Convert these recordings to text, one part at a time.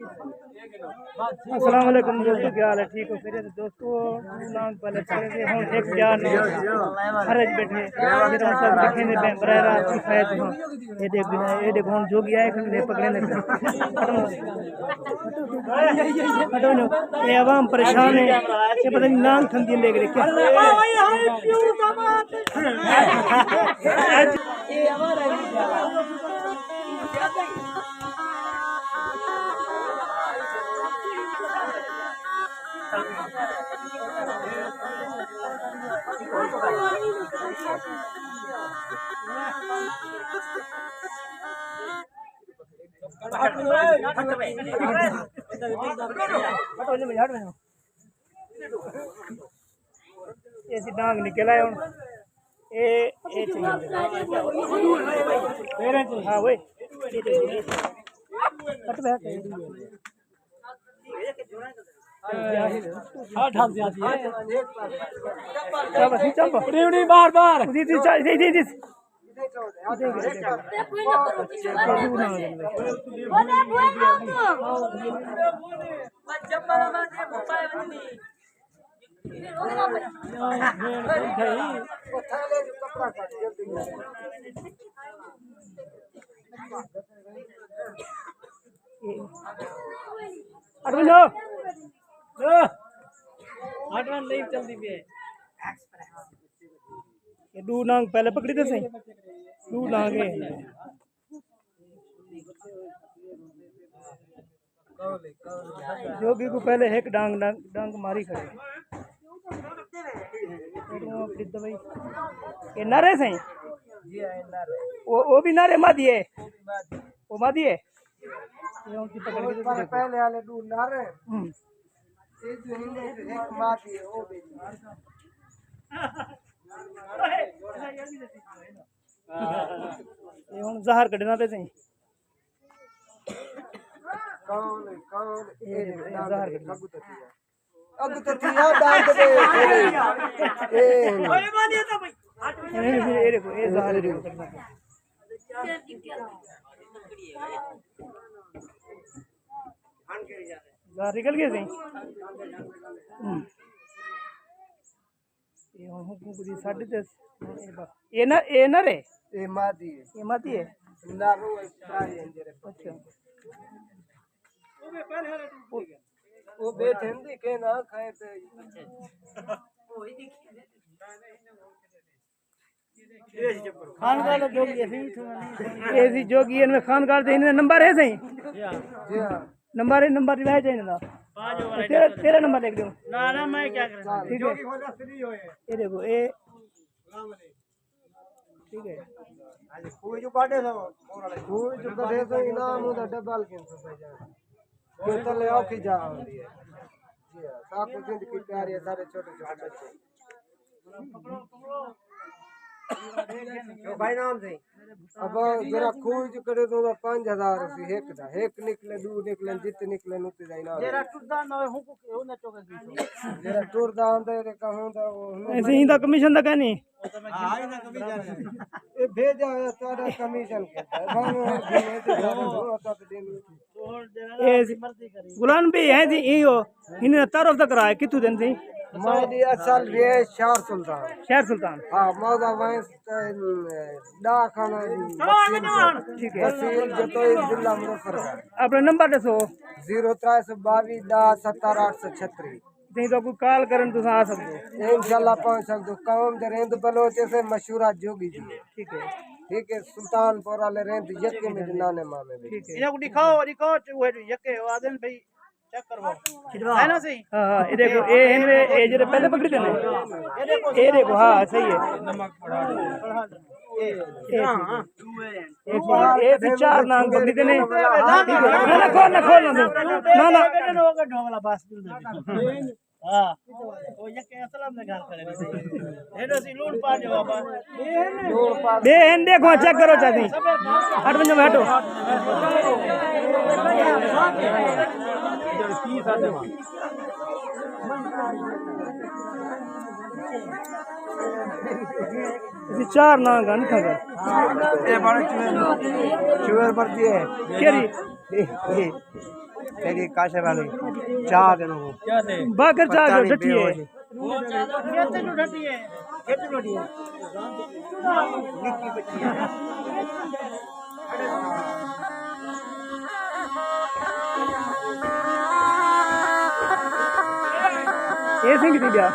अस्सलाम वालेकुम दोस्तों, क्या हाल है? ठीक हो? फिर दोस्तों नाम पहले पकड़े थे हम एक जान हरज बैठे फिर हम सब देखे ने बरेरा शायद ये देखो हम जो गया है ने पकड़े ने हटो नो ये आवाम परेशान है, ये पता नहीं नाम थंदी ले गए क्या ये हमारा ऐसी डांग निकल आया हूँ ये चाहिए हाँ वही बार बार जल्दी पे ये दू नांग पहले पकड़ी थे सही दू नांग जोगी को पहले एक डांग डांग डांग मारी खड़े भाई ये नारे सही वो भी नारे मादी है वो मादी है पहले वाले दू नारे ये जो एक मादी है वो भी ये हम जहर कढ़ना पे सही कौन ये जहर कढ़ना अब तो थिया डांट दे ओए मादी था भाई ये देखो ये जहर कढ़ना जहर निकल गए सही ये हम को 10:30 ये ना रे ये मादी है ना वो सारी अंजरे अच्छा वो बैठे हैं के ना खाए थे खानगाड़ जोगी ऐसी जोगी इनमें खानगाड़ दे नंबर है सही जी हां नंबर रिवाज है ना तेरा नंबर लिख दो ना मैं क्या करूं ठीक है ये देखो ये ठीक है कोई जो काटे सब कोई जो काटे तो इनाम होता डबल के जो तले आओ की जा होती है जी हां साथ में जिंदगी प्यारी है सारे छोटे छोटे बच्चे तो भाई नाम से अब जरा खोज करे तो 5000 रुपए एक निकले दू निकले जित निकले नुते जाई ना जरा टुरदा न हो को न चोके जरा टुरदा अंदर रे कहूं तो ऐसे ही दा कमीशन दा कहनी हां ना कमीशन ए भेजा तारा कमीशन के भाई तो तो दिन ए गुलाम भी है जी यो इन तरफ तक रहा है कितु दिन से मादी असल ये शहर सुल्तान हां मौजा वंश डा खाना ठीक है तहसील जतोई जिला मुजफ्फरनगर अपना नंबर दसो 0322 10836 नहीं तो कोई कॉल करन तुम आ सकते इंशाल्लाह पहुंच सकते कौम दे रेंद बलोच से मशहूरा जोगी जी ठीक है सुल्तानपुर वाले रेंद यके में नाने मामे ठीक है इनको दिखाओ वो यके आदन भाई चेक करवाओ है ना सही हां ये देखो ये जरे पहले पकड़ी थे ना ये देखो हां सही है नमक पड़ा एक चार नाम पकड़ी थे ना खोल ना बस हां वो यके असलम ने घर करे हेडो सी लूट पा जो बाबा बेन देखो चेक करो चाची हट बंजो बैठो चार ना गन खगर ए बड़ा चुवर पर दिए केरी तेरी काशे वाली चाह देनो वो बाकर चाह पता जो नहीं ठठी है बेहोश। निक्की बच्ची है ये सिंह दी दिया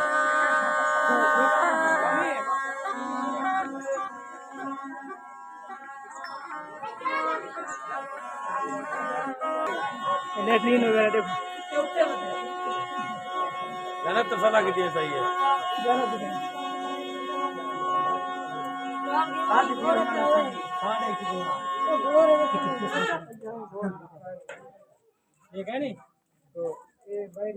लेटरिन वगैरह देखो जाना तो सलाह की दिए सही है ठीक है नी तो ये भाई